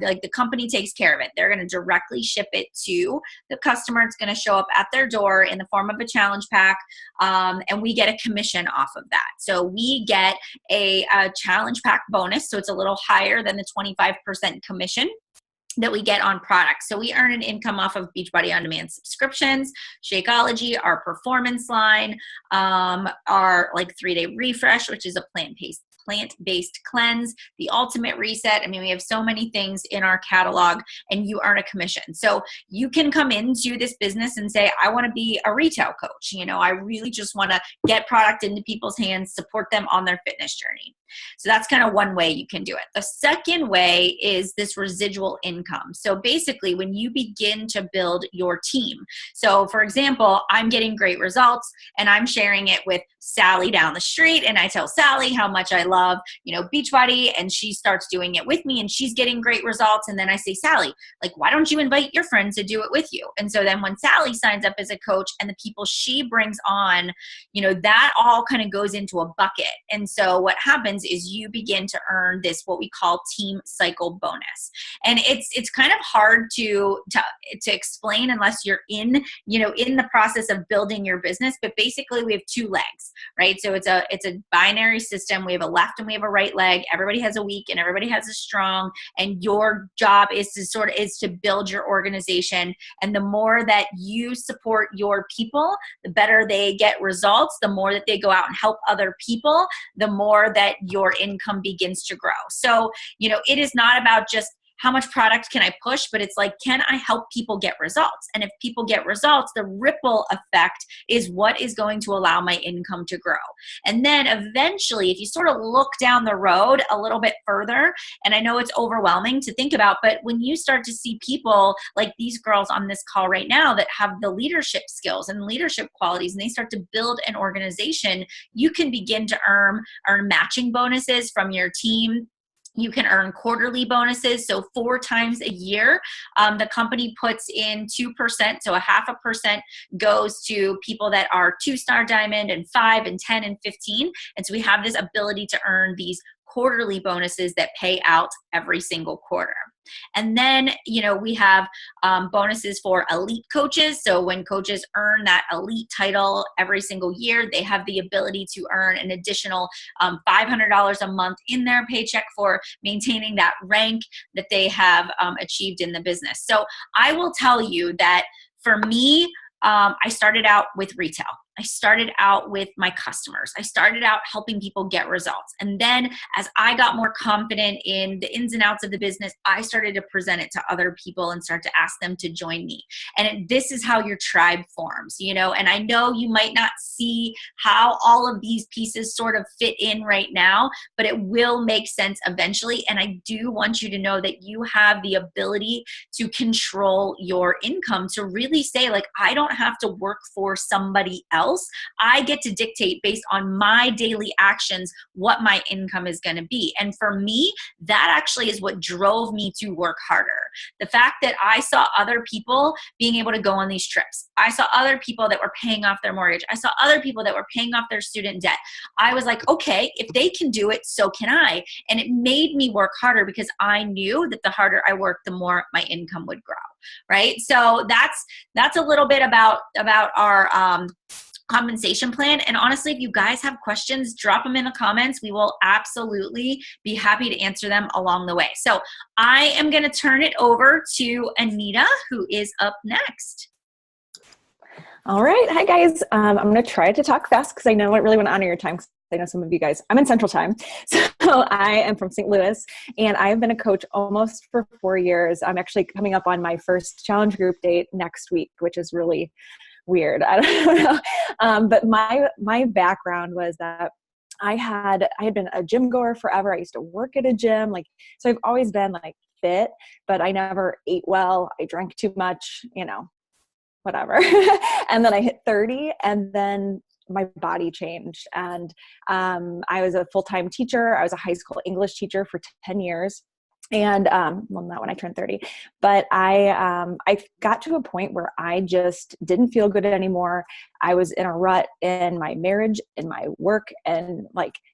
Like, the company takes care of it. They're going to directly ship it to the customer. It's going to show up at their door in the form of a challenge pack, and we get a commission off of that. So we get a challenge pack bonus. So it's a little higher than the 25% commission that we get on products. So we earn an income off of Beachbody On Demand subscriptions, Shakeology, our performance line, our like 3-day refresh, which is a plant-based cleanse, the ultimate reset. I mean, we have so many things in our catalog, and you earn a commission. So you can come into this business and say, I want to be a retail coach. I really just want to get product into people's hands, support them on their fitness journey. So that's kind of one way you can do it. The second way is this residual income. So basically, when you begin to build your team. So for example, I'm getting great results, and I'm sharing it with Sally down the street, and I tell Sally how much I love, Beachbody, and she starts doing it with me, and she's getting great results. And then I say, Sally, like, why don't you invite your friends to do it with you? And so then when Sally signs up as a coach, and the people she brings on, that all kind of goes into a bucket. And so what happens is you begin to earn this, what we call team cycle bonus. And it's kind of hard to explain unless you're in the process of building your business. But basically, we have 2 legs, right? So it's a binary system. We have a left and we have a right leg. Everybody has a weak and everybody has a strong. And your job is to build your organization. And the more that you support your people, the better they get results. The more that they go out and help other people, the more that your income begins to grow. So, it is not about just how much product can I push, but it's like, can I help people get results? And if people get results, the ripple effect is what is going to allow my income to grow. And then eventually, if you sort of look down the road a little bit further, and I know it's overwhelming to think about, but when you start to see people like these girls on this call right now that have the leadership skills and leadership qualities, and they start to build an organization, you can begin to earn matching bonuses from your team. You can earn quarterly bonuses. So 4 times a year, the company puts in 2%. So 0.5% goes to people that are 2-star diamond, and 5 and 10 and 15. And so we have this ability to earn these quarterly bonuses that pay out every single quarter. And then, we have bonuses for elite coaches. So when coaches earn that elite title every single year, they have the ability to earn an additional $500 a month in their paycheck for maintaining that rank that they have achieved in the business. So I will tell you that for me, I started out with retail. I started out with my customers. I started out helping people get results. And then as I got more confident in the ins and outs of the business, I started to present it to other people and start to ask them to join me. And this is how your tribe forms, and I know you might not see how all of these pieces sort of fit in right now, but it will make sense eventually. And I do want you to know that you have the ability to control your income, to really say, like, I don't have to work for somebody else. I get to dictate based on my daily actions what my income is going to be. And for me, that actually is what drove me to work harder. The fact that I saw other people being able to go on these trips. I saw other people that were paying off their mortgage. I saw other people that were paying off their student debt. I was like, okay, if they can do it, so can I. And it made me work harder because I knew that the harder I worked, the more my income would grow. Right? So that's a little bit about our compensation plan. And honestly, if you guys have questions, drop them in the comments. We will absolutely be happy to answer them along the way. So I am going to turn it over to Anita, who is up next. All right. Hi, guys. I'm going to try to talk fast because I know I really want to honor your time. I know some of you guys, I'm in Central Time. So I am from St. Louis, and I have been a coach almost for 4 years. I'm actually coming up on my first challenge group date next week, which is really weird. I don't know. But my background was that I had been a gym goer forever. I used to work at a gym. So I've always been fit, but I never ate well. I drank too much, whatever. And then I hit 30, and then my body changed. And I was a full-time teacher. I was a high school English teacher for 10 years. And well, not when I turned 30, but I got to a point where I just didn't feel good anymore. I was in a rut in my marriage, in my work, and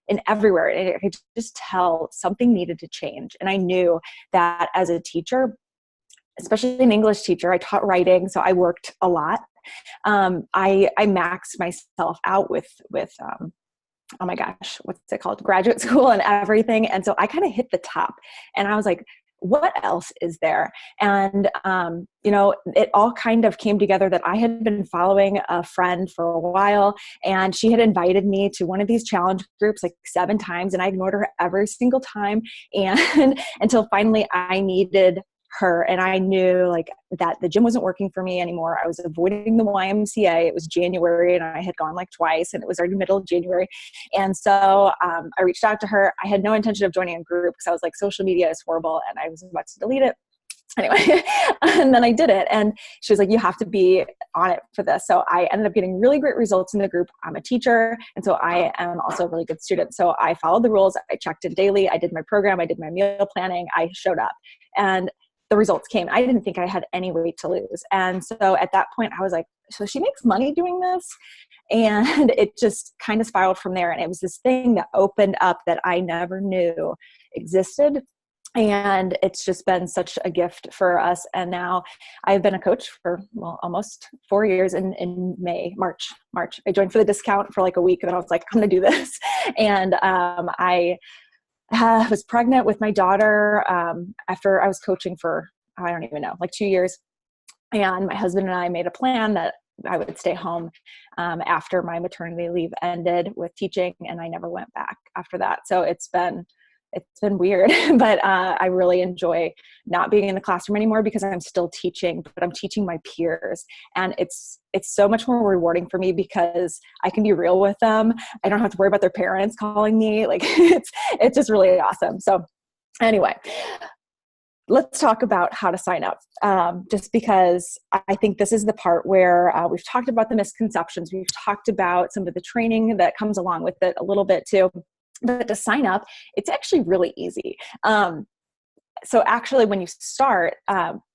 in everywhere. And I could just tell something needed to change. And I knew that as a teacher, especially an English teacher, I taught writing, so I worked a lot. I maxed myself out with oh my gosh, what's it called? Graduate school and everything. And so I kind of hit the top, and I was like, what else is there? And, it all kind of came together that I had been following a friend for a while, and she had invited me to one of these challenge groups 7 times, and I ignored her every single time. And until finally I needed her, and I knew that the gym wasn't working for me anymore. I was avoiding the YMCA. It was January, and I had gone twice, and it was already middle of January. And so I reached out to her. I had no intention of joining a group because I was social media is horrible, and I was about to delete it. Anyway, and then I did it, and she was like, you have to be on it for this. So I ended up getting really great results in the group. I'm a teacher, and so I am also a really good student. So I followed the rules. I checked in daily. I did my program. I did my meal planning. I showed up, and the results came. I didn't think I had any weight to lose. And so at that point I was like, so she makes money doing this? And it just kind of spiraled from there. And it was this thing that opened up that I never knew existed. And it's just been such a gift for us. And now I've been a coach for almost 4 years. In March. I joined for the discount for a week, and then I was like, I'm going to do this. And I was pregnant with my daughter after I was coaching for, I don't even know, 2 years. And my husband and I made a plan that I would stay home after my maternity leave ended with teaching, and I never went back after that. So it's been weird, but I really enjoy not being in the classroom anymore because I'm still teaching, but I'm teaching my peers. And it's so much more rewarding for me because I can be real with them. I don't have to worry about their parents calling me. It's just really awesome. So anyway, let's talk about how to sign up. Just because I think this is the part where we've talked about the misconceptions. We've talked about some of the training that comes along with it a little bit too. But to sign up, it's actually really easy. So actually when you start,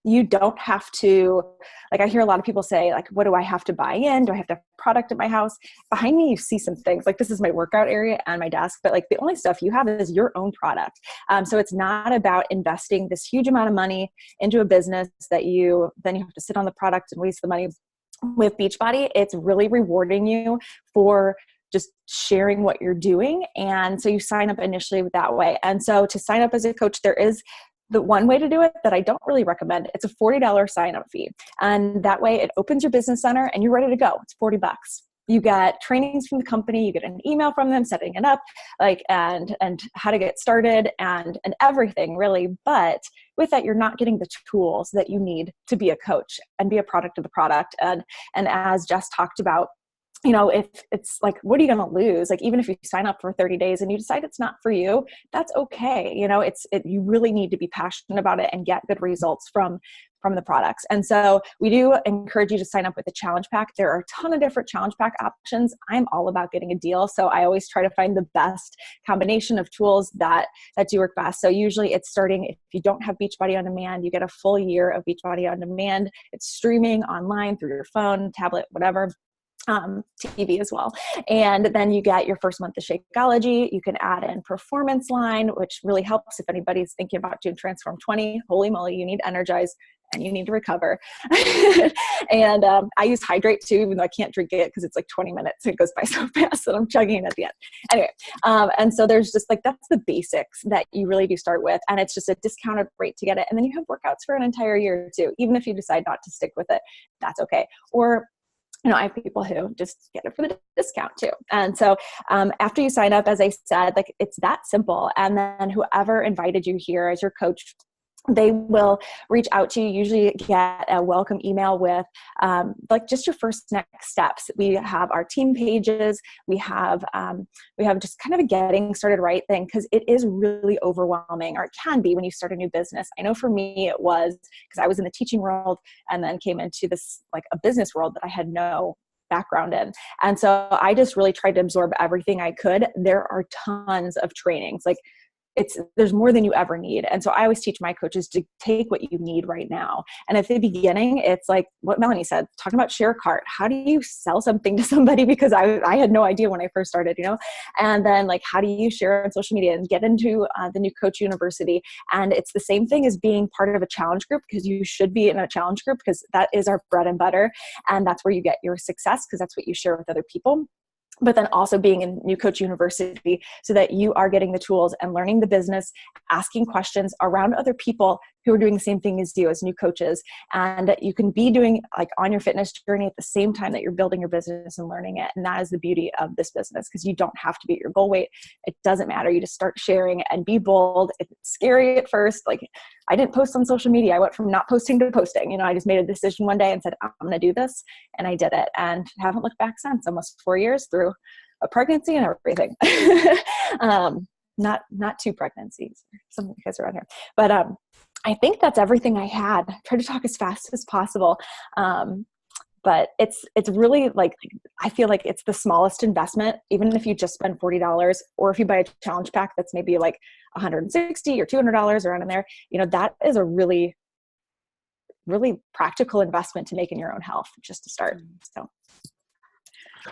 you don't have to, I hear a lot of people say, what do I have to buy in? Do I have to have product at my house? Behind me, you see some things. This is my workout area and my desk, but the only stuff you have is your own product. So it's not about investing this huge amount of money into a business that then you have to sit on the product and waste the money. With Beachbody, it's really rewarding you for just sharing what you're doing. And so you sign up initially that way. And so to sign up as a coach, there is the one way to do it that I don't really recommend. It's a $40 sign up fee. And that way it opens your business center and you're ready to go. It's $40. You get trainings from the company, you get an email from them setting it up, and how to get started and everything really. But with that, you're not getting the tools that you need to be a coach and be a product of the product. And as Jess talked about, if it's what are you going to lose? Even if you sign up for 30 days and you decide it's not for you, that's okay. You really need to be passionate about it and get good results from the products. And so we do encourage you to sign up with the challenge pack. There are a ton of different challenge pack options. I'm all about getting a deal. So I always try to find the best combination of tools that do work best. So usually it's starting, if you don't have Beachbody On Demand, you get a full year of Beachbody On Demand. It's streaming online through your phone, tablet, whatever. TV as well. And then you get your first month of Shakeology. You can add in Performance Line, which really helps if anybody's thinking about doing Transform 20. Holy moly, you need Energize and you need to recover. And I use Hydrate too, even though I can't drink it because it's 20 minutes. It goes by so fast that I'm chugging it at the end. Anyway, and so there's just that's the basics that you really do start with. And it's just a discounted rate to get it. And then you have workouts for an entire year too. Even if you decide not to stick with it, that's okay. Or I have people who just get it for the discount too. And so after you sign up, as I said, like it's that simple. And then whoever invited you here as your coach, they will reach out to you, usually get a welcome email with like just your first next steps. We have our team pages. We have just kind of a getting started right thing, because it is really overwhelming, or it can be when you start a new business. I know for me it was, because I was in the teaching world and then came into this like a business world that I had no background in. And so I just really tried to absorb everything I could. There are tons of trainings. Like there's more than you ever need. And so I always teach my coaches to take what you need right now. And at the beginning, it's like what Melanie said, talking about share cart. How do you sell something to somebody? Because I had no idea when I first started, and then like, how do you share on social media and get into the New Coach University? And it's the same thing as being part of a challenge group, because you should be in a challenge group, because that is our bread and butter. And that's where you get your success, because that's what you share with other people. But then also being in New Coach University, so that you are getting the tools and learning the business, asking questions around other people who are doing the same thing as you as new coaches. And you can be doing like on your fitness journey at the same time that you're building your business and learning it. And that is the beauty of this business, because you don't have to be at your goal weight. It doesn't matter. You just start sharing and be bold. It's scary at first. Like I didn't post on social media. I went from not posting to posting. I just made a decision one day and said, I'm going to do this. And I did it, and haven't looked back since, almost 4 years through a pregnancy and everything. Not two pregnancies. Some of you guys around here, but I think that's everything I had. I tried to talk as fast as possible. But it's really like, I feel like it's the smallest investment, even if you just spend $40, or if you buy a challenge pack that's maybe like $160 or $200 around in there, that is a really, really practical investment to make in your own health, just to start. So.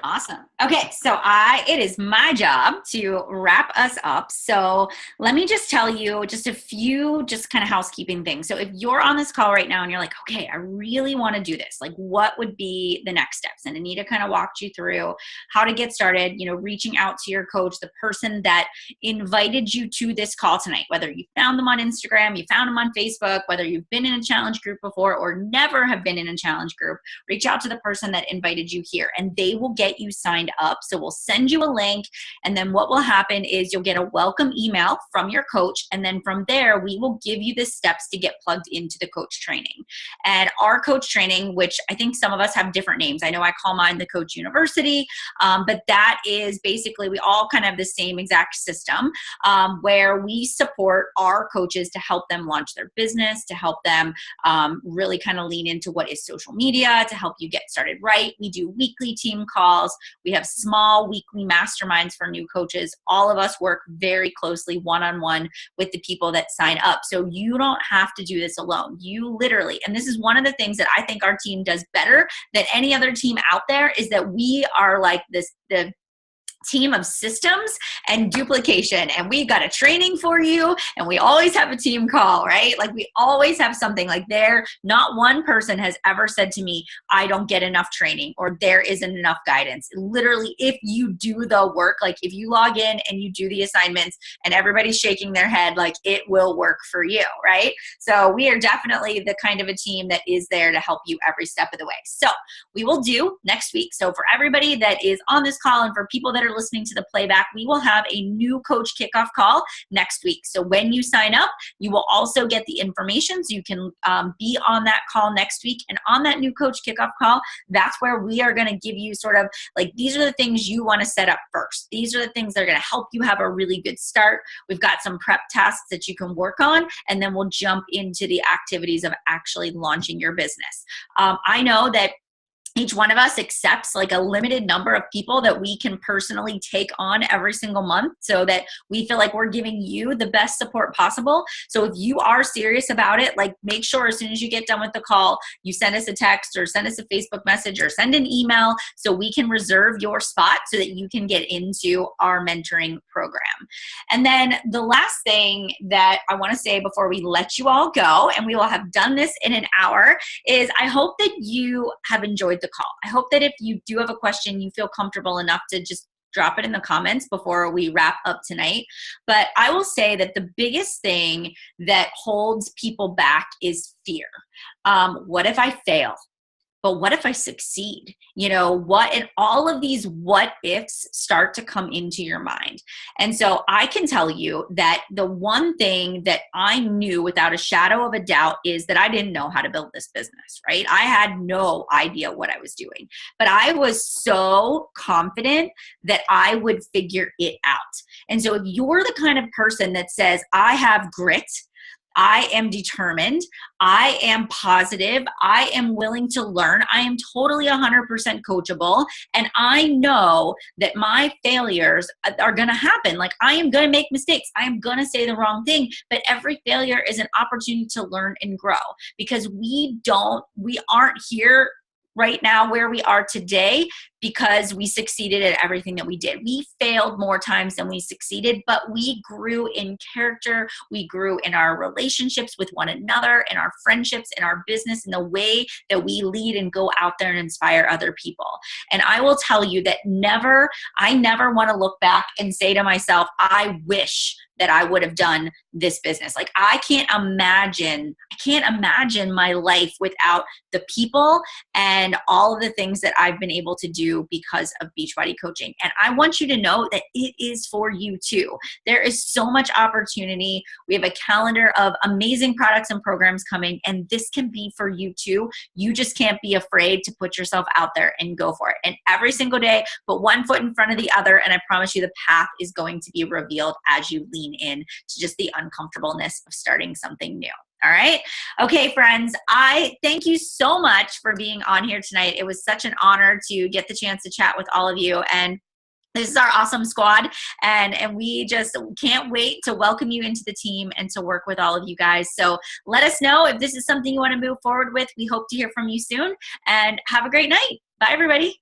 Awesome. Okay, so it is my job to wrap us up. So let me just tell you just a few just kind of housekeeping things. So if you're on this call right now and you're like, okay, I really want to do this, like what would be the next steps? And Anita kind of walked you through how to get started, reaching out to your coach, the person that invited you to this call tonight, whether you found them on Instagram, you found them on Facebook, whether you've been in a challenge group before or never have been in a challenge group, reach out to the person that invited you here, and they will get you signed up. So we'll send you a link, and then what will happen is you'll get a welcome email from your coach, and then from there we will give you the steps to get plugged into the coach training. And our coach training, which I think some of us have different names, I know I call mine the Coach University, but that is basically, we all kind of have the same exact system, where we support our coaches to help them launch their business, to help them really kind of lean into what is social media, to help you get started right. We do weekly team calls. We have small weekly masterminds for new coaches. All of us work very closely one-on-one with the people that sign up. So you don't have to do this alone. You literally, and this is one of the things that I think our team does better than any other team out there, is that we are like the team of systems and duplication, and we've got a training for you, and we always have a team call, right? Like we always have something. Like not one person has ever said to me, I don't get enough training, or there isn't enough guidance. Literally, if you do the work, like if you log in and you do the assignments and everybody's shaking their head, like it will work for you, right? So we are definitely the kind of a team that is there to help you every step of the way. So we will do next week. So for everybody that is on this call, and for people that are listening to the playback, we will have a new coach kickoff call next week. So when you sign up, you will also get the information, so you can be on that call next week. And on that new coach kickoff call, that's where we are going to give you sort of like, these are the things you want to set up first. These are the things that are going to help you have a really good start. We've got some prep tasks that you can work on, and then we'll jump into the activities of actually launching your business. I know that each one of us accepts like a limited number of people that we can personally take on every single month, so that we feel like we're giving you the best support possible. So if you are serious about it, like make sure as soon as you get done with the call, you send us a text or send us a Facebook message or send an email, so we can reserve your spot so that you can get into our mentoring program. And then the last thing that I want to say before we let you all go, and we will have done this in an hour, is I hope that you have enjoyed the call. I hope that if you do have a question, you feel comfortable enough to just drop it in the comments before we wrap up tonight. But I will say that the biggest thing that holds people back is fear. What if I fail? but what if I succeed? You know, what, and all of these what ifs start to come into your mind. And so I can tell you that the one thing that I knew without a shadow of a doubt is that I didn't know how to build this business, right? I had no idea what I was doing, but I was so confident that I would figure it out. And so if you're the kind of person that says, I have grit, I am determined, I am positive, I am willing to learn, I am totally 100% coachable, and I know that my failures are going to happen. Like, I am going to make mistakes, I am going to say the wrong thing, but every failure is an opportunity to learn and grow, because we aren't here right now where we are today because we succeeded at everything that we did. We failed more times than we succeeded, but we grew in character. We grew in our relationships with one another, in our friendships, in our business, in the way that we lead and go out there and inspire other people. And I will tell you that I never want to look back and say to myself, I wish that I would have done this business. Like, I can't imagine my life without the people and all of the things that I've been able to do because of Beachbody Coaching. And I want you to know that it is for you too. There is so much opportunity. We have a calendar of amazing products and programs coming, and this can be for you too. You just can't be afraid to put yourself out there and go for it. And every single day, put one foot in front of the other, and I promise you the path is going to be revealed as you lean in to just the uncomfortableness of starting something new. All right. Okay, friends, I thank you so much for being on here tonight. It was such an honor to get the chance to chat with all of you. And this is our awesome squad. And we just can't wait to welcome you into the team and to work with all of you guys. So let us know if this is something you want to move forward with. We hope to hear from you soon, and have a great night. Bye, everybody.